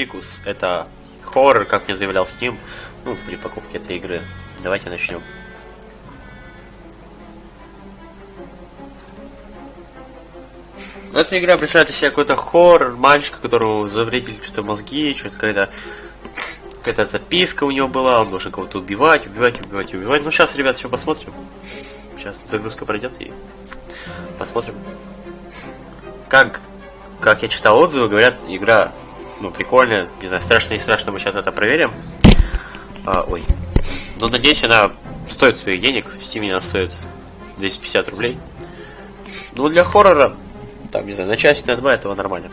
Vicus. Это хоррор, как мне заявлял Steam, ну, при покупке этой игры. Давайте начнем. Эта игра представляет из себя какой-то хоррор, мальчика, которого завредили что-то мозги, что-то какая-то записка у него была, он должен кого-то убивать. Ну, сейчас, ребят, все посмотрим. Сейчас загрузка пройдет и посмотрим. Как я читал отзывы, говорят, игра, ну, прикольная, не знаю, страшно не страшно, мы сейчас это проверим. Ну, надеюсь, она стоит своих денег, в Steam она стоит 250 рублей. Ну, для хоррора, там, не знаю, на час, на два этого нормально.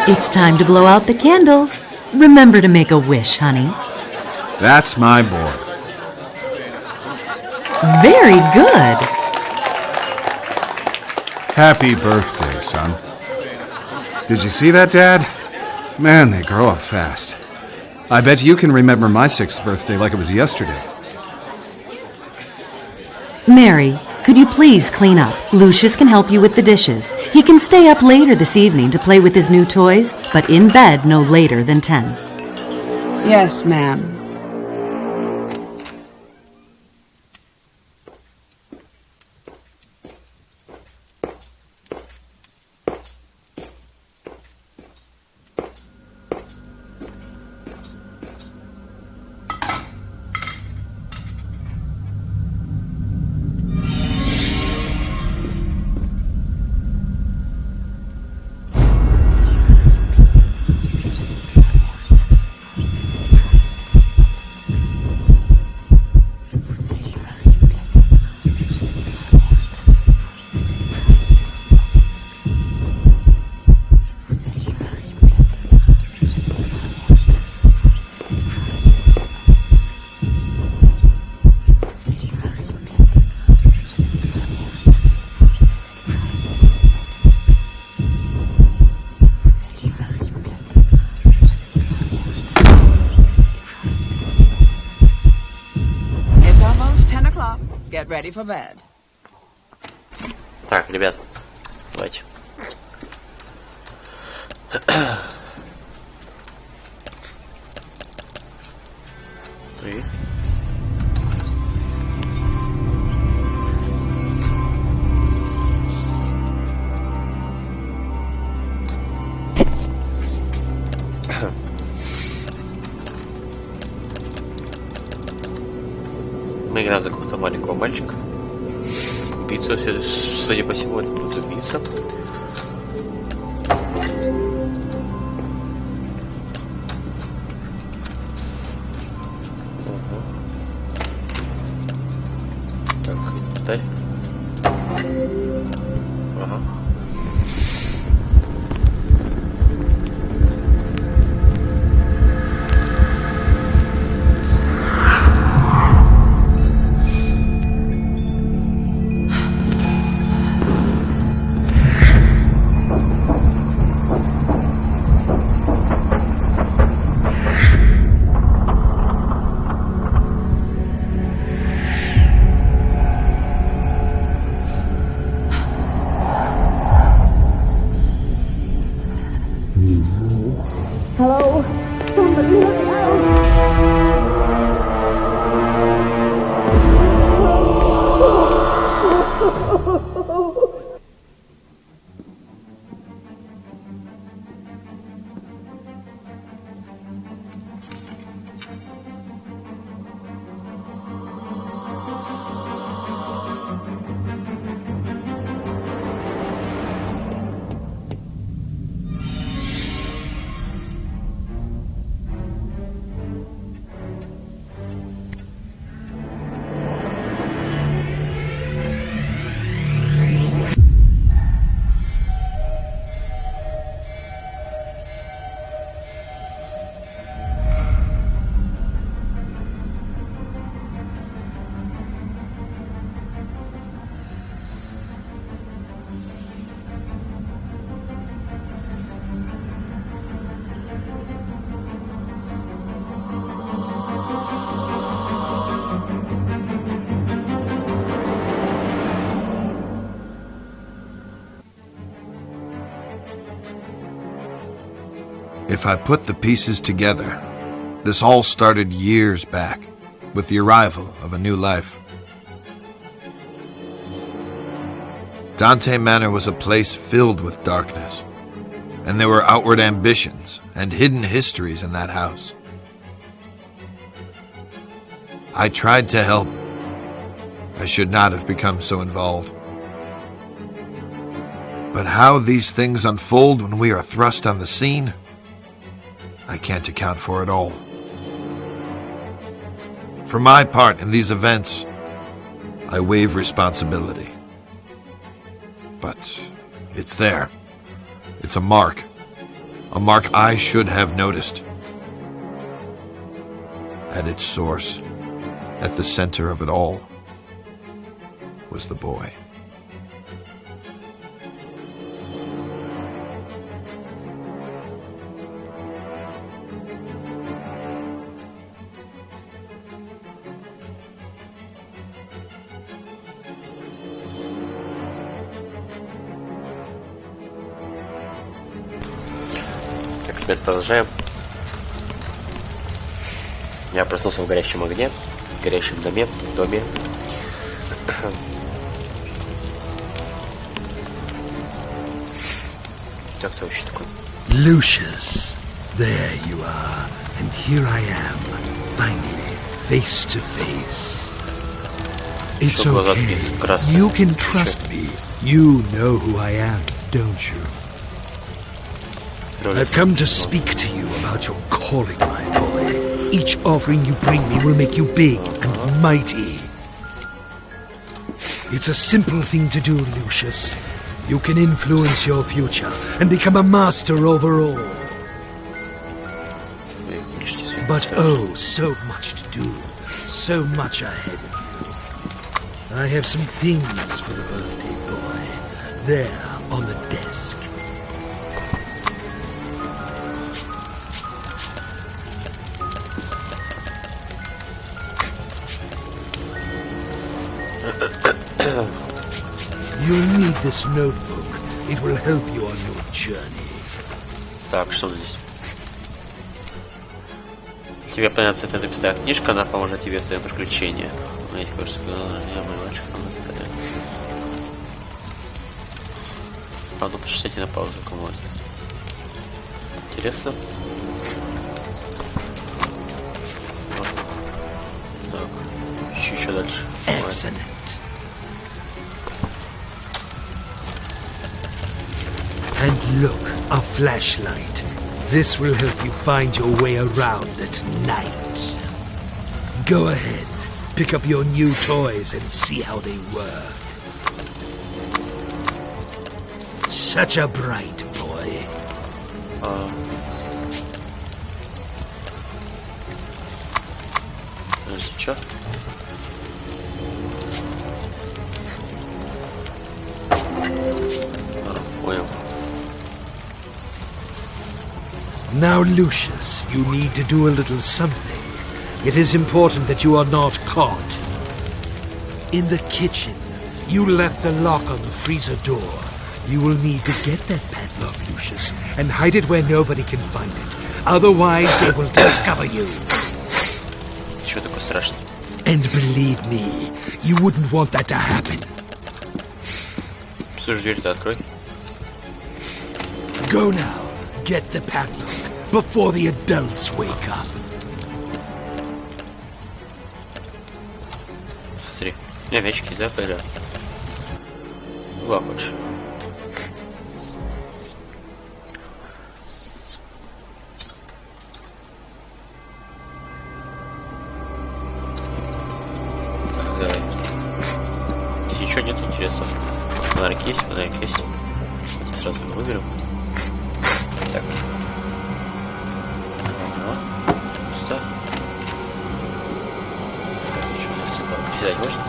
It's time to blow out the candles. Remember to make a wish, honey. That's my boy. Very good. Happy birthday, son. Did you see that, Dad? Man, they grow up fast. I bet you can remember my 6th birthday like it was yesterday. Mary, could you please clean up? Lucius can help you with the dishes. He can stay up later this evening to play with his new toys, but in bed no later than 10. Yes, ma'am. Get ready for bed. Так, ребят, давайте. И... Мы играем за какого-то маленького мальчика. Убийца, судя по всему, это будет убийца. Так, инвентарь. Ага. If I put the pieces together, this all started years back, with the arrival of a new life. Dante Manor was a place filled with darkness, and there were outward ambitions and hidden histories in that house. I tried to help. I should not have become so involved. But how these things unfold when we are thrust on the scene, I can't account for it all. For my part in these events, I waive responsibility. But it's there. It's a mark I should have noticed. At its source, at the center of it all, was the boy. Так, ребят, продолжаем. Я проснулся в горящем огне, в горящем доме. Так, кто вообще такой? Lucius, there you are, and here I am, finally, face to face. It's Что глаза okay. такие красные? You can trust me. You know who I am, don't you? I've come to speak to you about your calling, my boy. Each offering you bring me will make you big and mighty. It's a simple thing to do, Lucius. You can influence your future and become a master over all. But oh, so much to do. So much ahead of you. I have some things for the birthday boy. There, on the desk. You'll need this notebook. It will help you on your journey. Так, что здесь? Тебе понятно, это записная книжка, она поможет тебе в твоем приключении. Я кажется, я мой мальчик на столе. А ну почитайте на паузу, кому можно. Интересно. Так, еще дальше. Excellent. And look, a flashlight. This will help you find your way around at night. Go ahead, pick up your new toys and see how they work. Such a bright boy. Что? Понял. Now, Lucius, you need to do a little something. It is important that you are not caught. In the kitchen, you left the lock on the freezer door. You will need to get that padlock, Lucius, and hide it where nobody can find it. Otherwise, they will discover you. Чего такое страшное? And believe me, you wouldn't want that to happen. Слушай, дверь-то открой. Go now. Get the padlock before the adults wake up. Смотри. У меня мячики есть, да, поиграть? Два больше. Так, давай. Если ничего нет интересного. Фонарик есть, фонарик есть. Давайте сразу его выберем. Так. Ага. Пусто. Так, ничего у нас тут. Взять можно?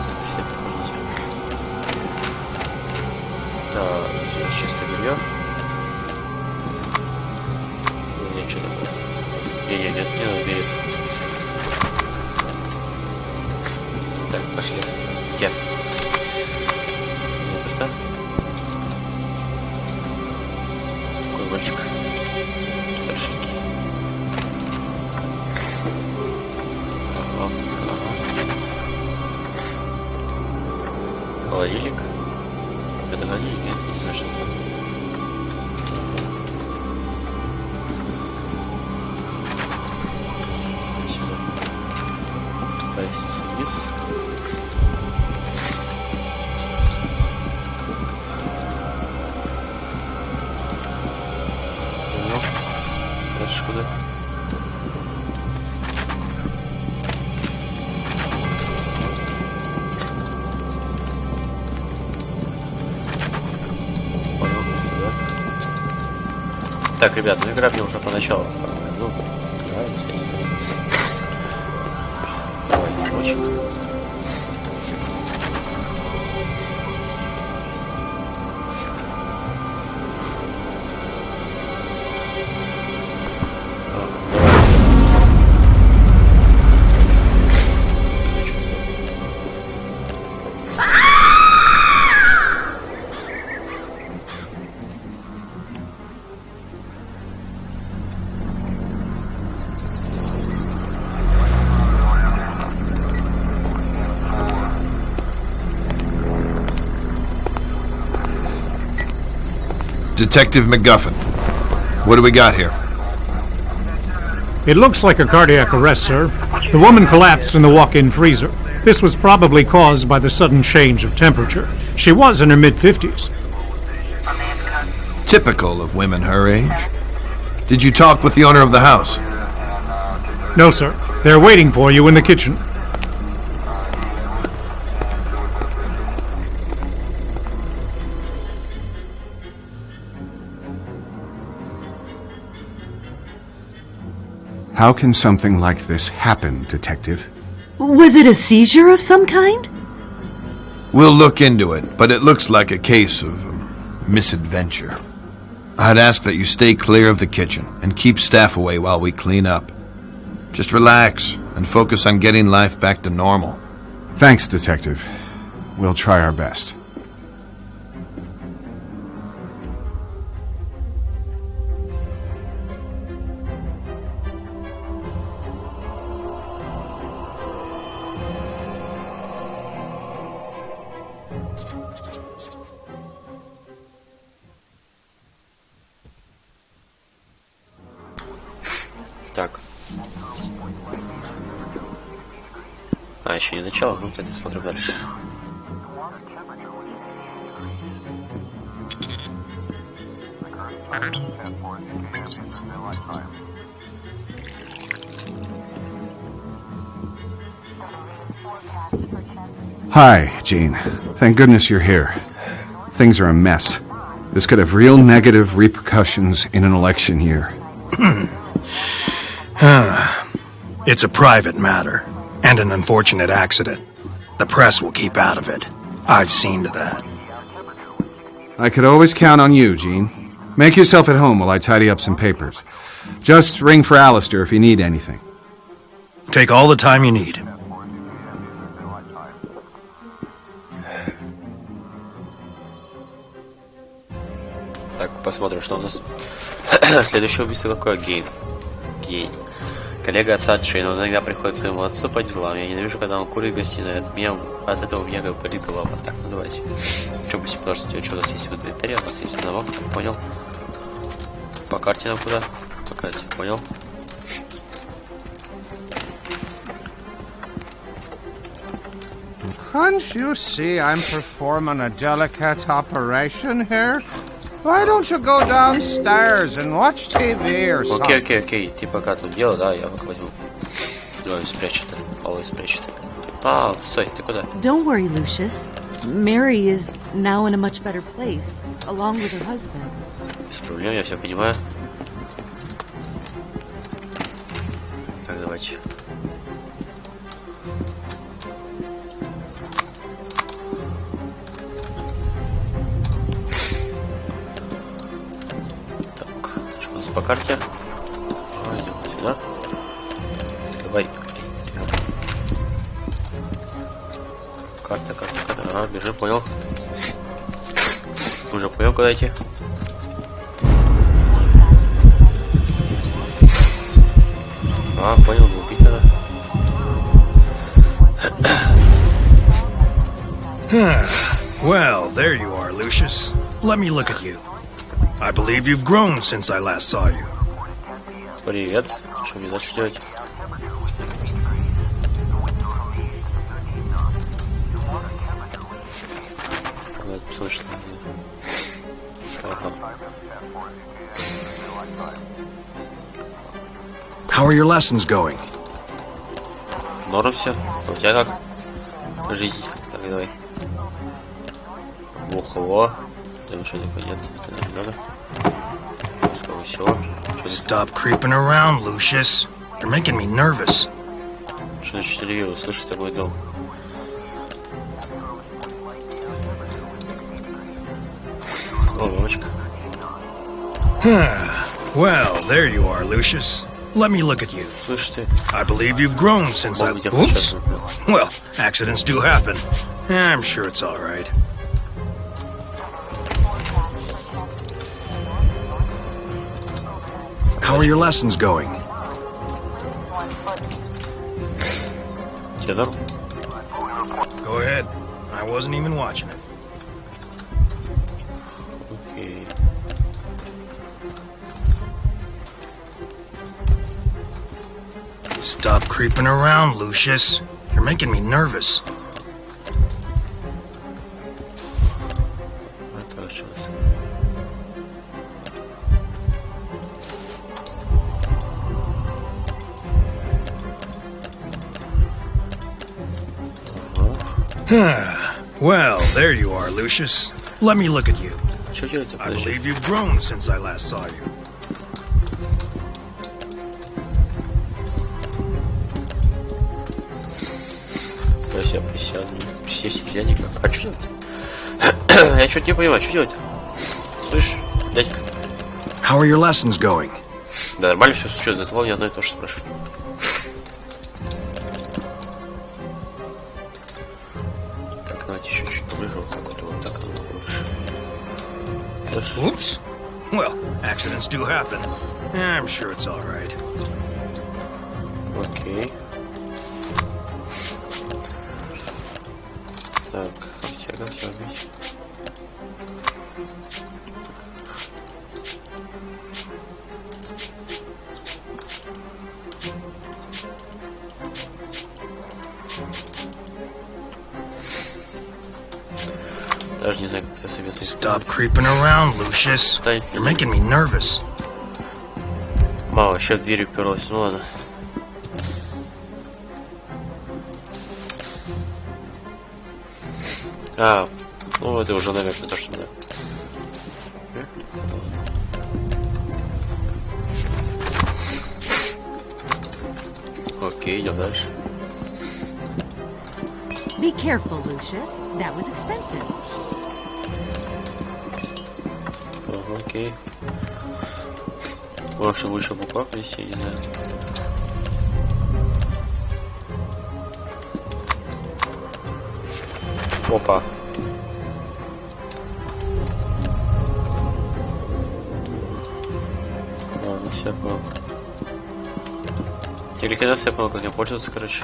Так, здесь чистое белье. Нет, что такое? Нет, не надо берет. Так, пошли. Где? Не пусто? Такой мальчик. Старшенький. Холодильник. Это холодильник? Нет, я не знаю, что это. Сюда. По лестнице вниз. Понял. Дальше куда? Так, ребят, ну игра мне уже поначалу, ну, нравится, я не знаю. Давайте, очень. Detective McGuffin, what do we got here? It looks like a cardiac arrest, sir. The woman collapsed in the walk-in freezer. This was probably caused by the sudden change of temperature. She was in her mid-50s. Typical of women her age. Did you talk with the owner of the house? No, sir. They're waiting for you in the kitchen. How can something like this happen, Detective? Was it a seizure of some kind? We'll look into it, but it looks like a case of misadventure. I'd ask that you stay clear of the kitchen and keep staff away while we clean up. Just relax and focus on getting life back to normal. Thanks, Detective. We'll try our best. Так. А, еще не начало, ну тогда смотрим дальше. Hi, Jean. Thank goodness you're here. Things are a mess. This could have real negative repercussions in an election year. It's a private matter, and an unfortunate accident. The press will keep out of it. I've seen to that. I could always count on you, Jean. Make yourself at home while I tidy up some papers. Just ring for Alistair if you need anything. Take all the time you need. Так, посмотрим, что у нас. Следующее убийство какое? Гейн. Коллега отца Джейн, он иногда приходит к своему отцу по делам. Я ненавижу, когда он курит в гостиной. От этого у меня как болит голова. Так, ну давайте. Что пусть множество? Что у нас есть в инвентаре? У нас есть замок, понял. По карте нам куда? По карте, понял. Can't you see I'm performing a delicate operation here? Why don't you go downstairs and watch TV or something? Окей. Ты пока тут дело, да, я пока возьму. Давай, спрячь это. Алло, спрячь это. А, стой, ты куда? Don't worry, Lucius. Mary is now in a much better place, along with her husband. Без проблем, я все понимаю. Так, давайте. По карте. Идем сюда. Открывай. Карта. Ага, бежим, понял. Уже понял, куда идти. А, понял, убить надо. there you are, Lucius. Let me look at you. I believe you've grown since I last saw you. Привет. Что мне дальше делать? Вот, точно. Ага. How are your lessons going? Норм все. У тебя как? Жизнь. Так, давай. Бухло. Там ничего не понятно. Это не надо. Сколько всего. Stop creeping around, Lucius. You're making me nervous. Что значит ревью? Слышь, ты мой дом. О, мамочка. Well, there you are, Lucius. Let me look at you. Слышь ты. I believe you've grown since I... Oops. Well, accidents do happen. I'm sure it's all right. How are your lessons going? Тебе норм? Go ahead. I wasn't even watching it. Окей. Stop creeping around, Lucius. You're making me nervous. Well, there you are, Lucius. Let me look at you. I believe you've grown since I last saw you. А что делать? Я что-то не понимаю, что делать? Слышь, дядька. How are your lessons going? Да, нормально все, что за этого, я одно и то же спрашиваю. Так, давайте еще чуть поближе, вот так вот так лучше. Oops. Well, accidents do happen. I'm sure it's all right. Окей. Так, как тебя убить? Даже не знаю, как это советую. Stop creeping around, Lucius. You're making me nervous. Мало, вообще в дверь уперлась, ну ладно. А, ну это уже намек на то, что да. Окей, идем дальше. Be careful, Lucius. That was expensive. Окей. Может, чтобы еще буква принести, не знаю. Опа. Ладно, все, понял. Телекинез я понял, как им пользоваться, короче.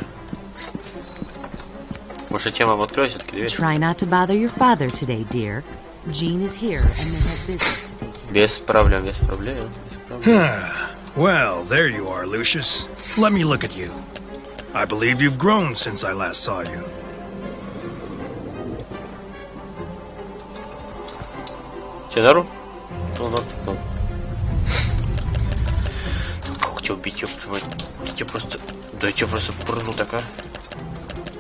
Может, тема откроет все-таки дверь? Try not to bother your father today, dear. Jean is here and they have business to take care of. Без проблем, без проблем. Well, there you are, Lucius. Let me look at you. I believe you've grown since I last saw you. Тебе норм? Ну, норм, норм. Как тебя убить, ёптвать? Я тебя просто... Да я тебя просто пырну так, а?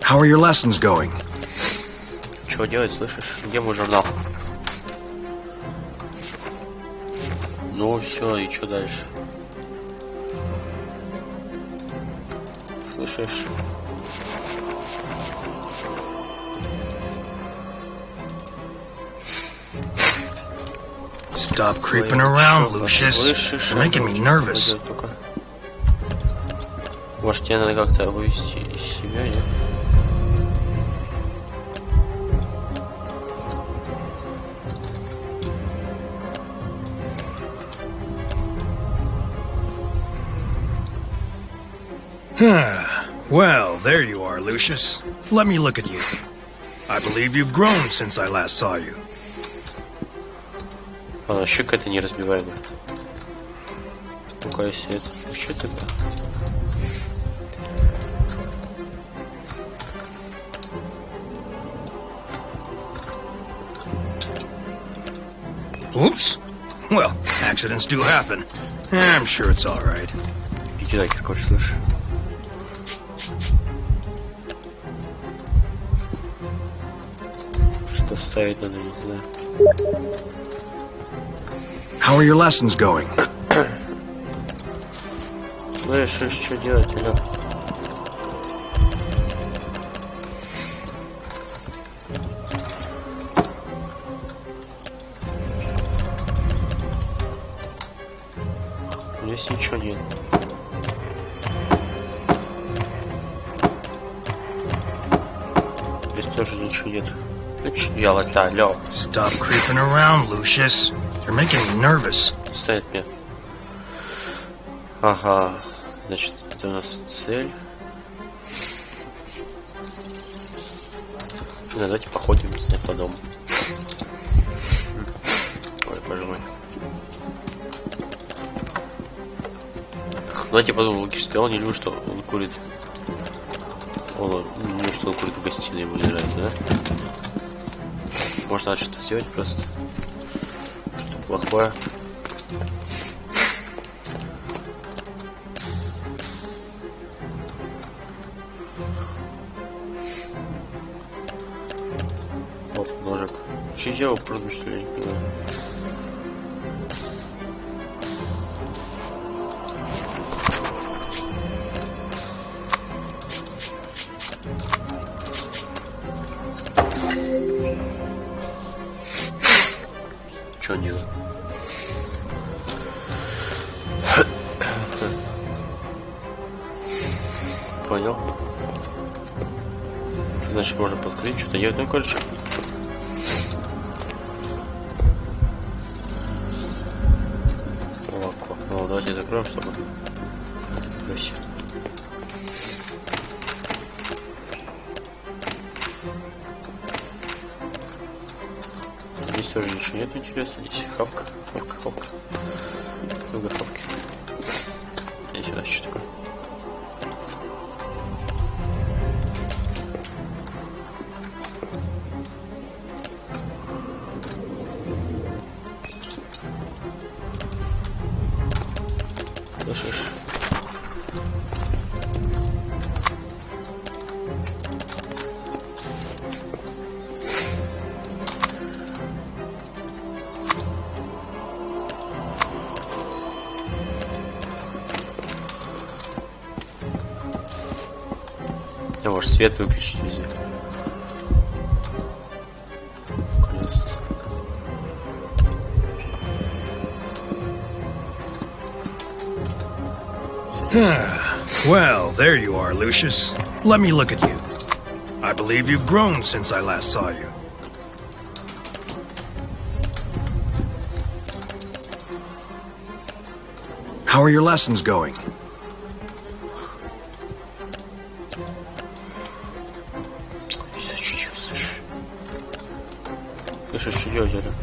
How are your lessons going? Чего делать, слышишь? Где мой журнал? Ну все, и что дальше? Слышишь? Stop creeping around, Lucius. You're making me nervous. Может, тебе надо как-то вывести из себя, нет? Well, there you are, Lucius. Let me look at you. I believe you've grown since I last saw you. А, щека это неразбиваемая. Ну-ка, если это... Что тогда? Oops. Well, accidents do happen. I'm sure it's all right. Иди так, скотч, слышь. Что ставить надо, не знаю. How are your lessons going? Знаешь, что делать, Алёк? Здесь ничего нет. Здесь тоже ничего нет. Ну что делать-то, алё? Stop creeping around, Lucius. You're making me nervous. Ставит мне. Ага. Значит, это у нас цель. Да, давайте походим по дому. Ой, боже мой. Знаете, потом Лукиш сказал, не люблю, что он курит. Он не люблю, что он курит в гостиной, ему не нравится, да? Может, надо что-то сделать просто. Что плохое. Оп, ножик. Что я делал, просто что ли, я не понимаю. Что он делает? Понял. Значит, можно подключить что-то делать, ну, короче. Молоко. Ну, давайте закроем, чтобы... Все. Здесь тоже ничего нет интересного. Здесь хапка. Хапка. Много хапки. Здесь у нас что такое? Слышишь? Да, может, свет выключить везде. Well, there you are, Lucius. Let me look at you. I believe you've grown since I last saw you. How are your lessons going? Слышишь, что делать это?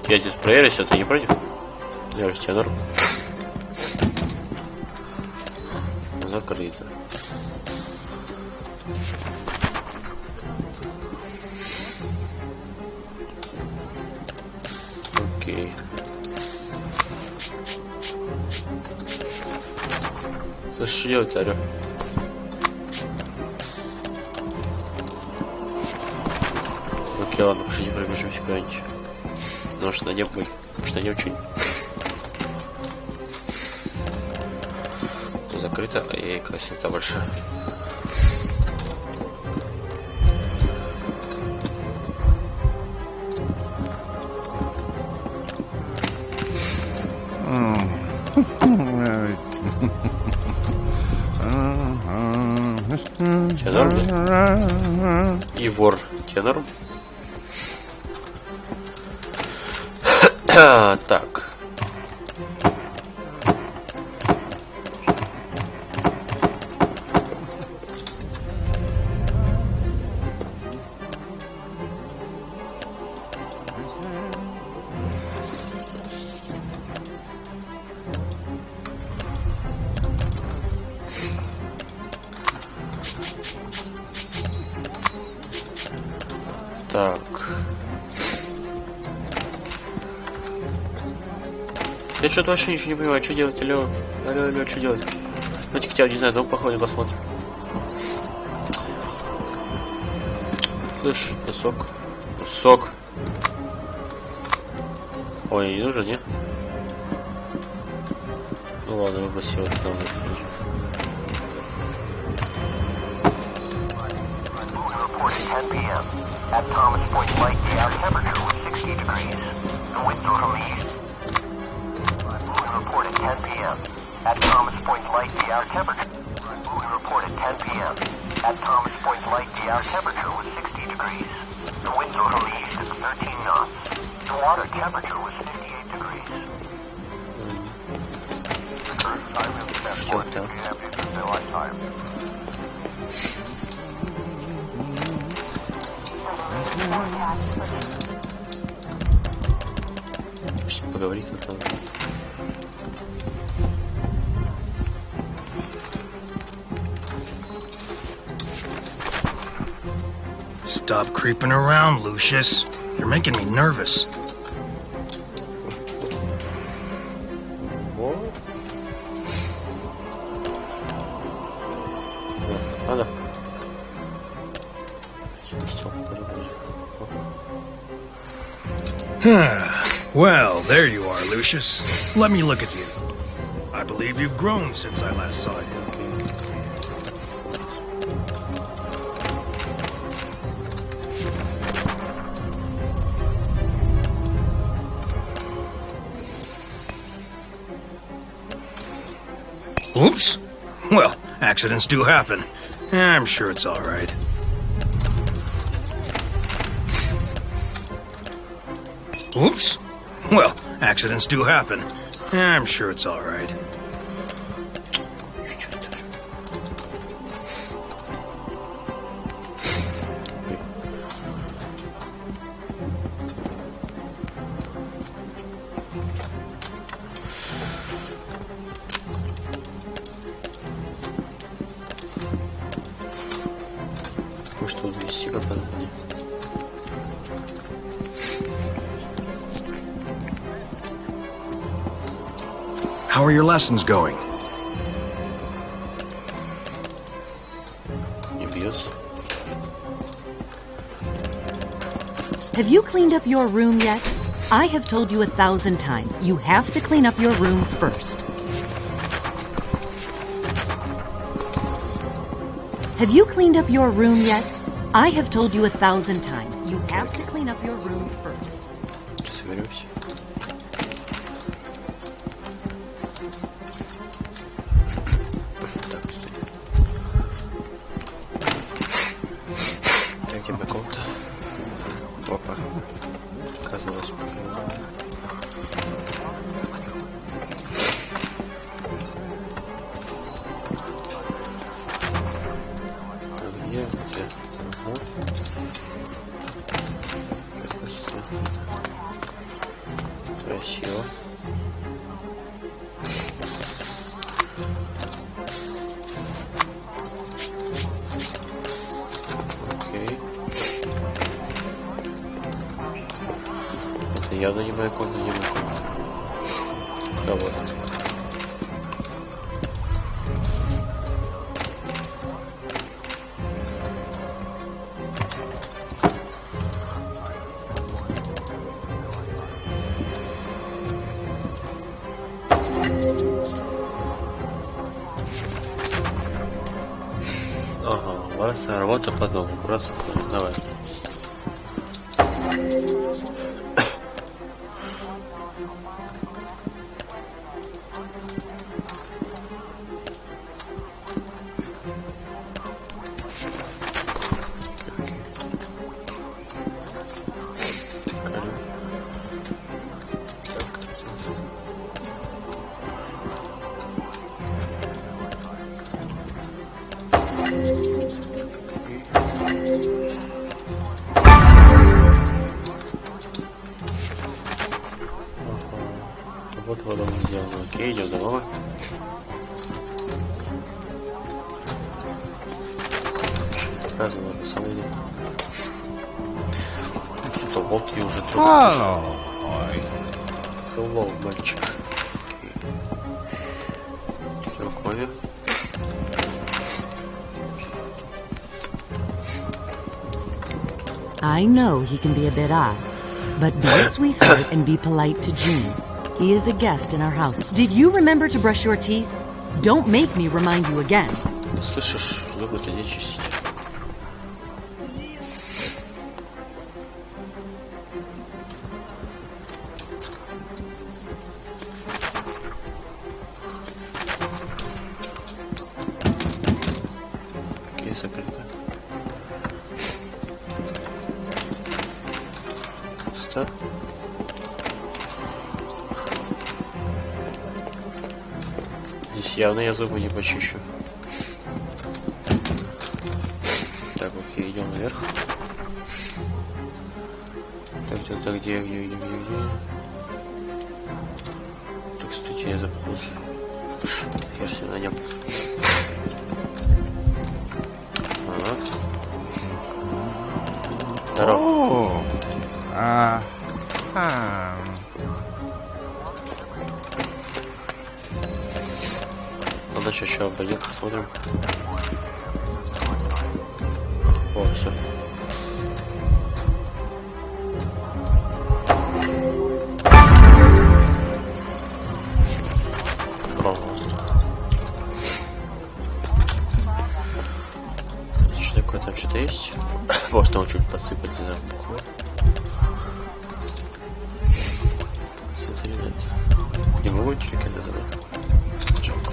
Я здесь проверюсь, а ты не против? Я же тебя норм. Закрыто. Окей. Слушай, что делать, алё? Окей, ладно, пошли пробежимся куда-нибудь. Потому что найдем мы. Что найдем что-нибудь. Закрыто. Ай-яй, красота большая. Тебя норм? И вор. Тебя норм? Так. Так. Я что-то вообще ничего не понимаю, что делать, алло, что делать? Ну, хотя, не знаю, дом походим, посмотрим. Слышь, сок. Ой, не нужен, не? Ну ладно, выброси его туда. Reported 10 p.m. At Thomas Point Light, the air temperature was 60 degrees. The winds were from the east. We reported 10 p.m. At Thomas Point Light, the air temperature. We reported 10 p.m. At Thomas Point Light, the air temperature was 60 degrees. The winds were from the east at 13 knots. The water temperature was 58 degrees. Time is 10:40 p.m. Eastern Daylight Time. Поговорить на том. Stop creeping around, Lucius. You're making me nervous. Well, there you are, Lucius. Let me look at you. I believe you've grown since I last saw you. Oops. Well, accidents do happen. I'm sure it's all right. Oops. Well, accidents do happen. I'm sure it's all right. Может, он вести как-то. How are your lessons going? Не бьется. Have you cleaned up your room yet? I have told you 1,000 times, you have to clean up your room first. Have you cleaned up your room yet? I have told you 1,000 times, you have to clean up your room first. Сейчас вернемся. Третий бэкаут. Опа. Оказалось. Где? Ага. Красиво. Окей. Это явно не моя комната, не моя комната. Да, вот. Ага, у вас работа по дому. Просто давай. Вот водом сделано. Окей, идем домой. Показываю на самом деле. что, волки уже трудно. Hello, boy. Hello, мальчик. Все, кофе. I know he can be a bit odd, but be a sweetheart and be polite to Jean. He is a guest in our house. Did you remember to brush your teeth? Don't make me remind you again. Слышишь, зубы ты не чистить. Окей, закрыто. Пусто. Здесь явно я зубы не почищу. Так, окей, идем наверх. Так, где? Так, кстати, я запутался. Я же на нем. Ага. Здорово. Надо еще обойдем, посмотрим. О, все. Что такое, там что-то есть? Может, там чуть подсыпать, не знаю, бухло. Смотри на это. Не могу чеки называть. Жалко.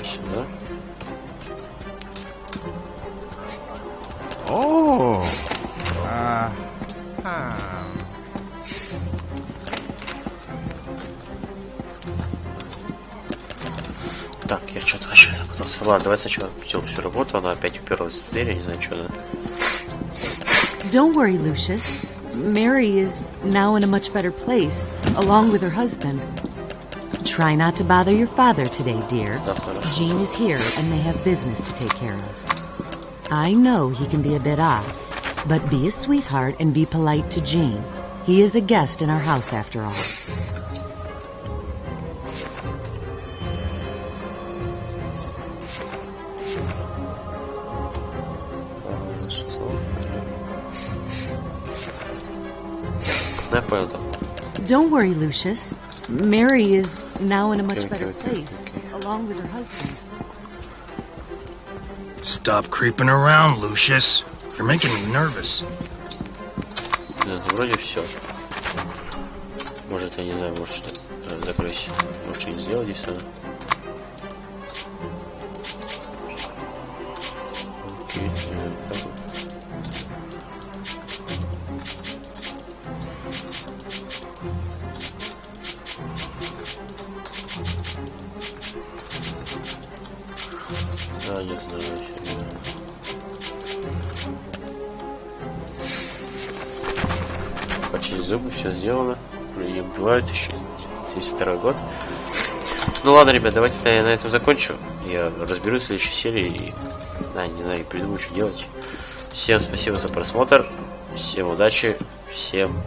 Сюда. О! Так, я что-то вообще запутался. Ладно, давай сначала сделаем всю работу. Она опять уперлась в дверь, я не знаю, что она. Don't worry, Lucius. Mary is now in a much better place, along with her husband. Try not to bother your father today, dear. Jean is here, and they have business to take care of. I know he can be a bit odd, but be a sweetheart and be polite to Jean. He is a guest in our house, after all. Don't worry, Lucius. Mary is now in a much better place, along with her husband. Stop creeping around, Lucius. You're making me nervous. Да, вроде все. Может, я не знаю, может что-то закрыть. Может, что-нибудь сделать здесь надо. Да, не знаю. Почти зубы, все сделано. Люди убивают еще 72 год. Ну ладно, ребят, давайте я на этом закончу. Я разберусь в следующей серии и, не знаю, придумаю, что делать. Всем спасибо за просмотр. Всем удачи. Всем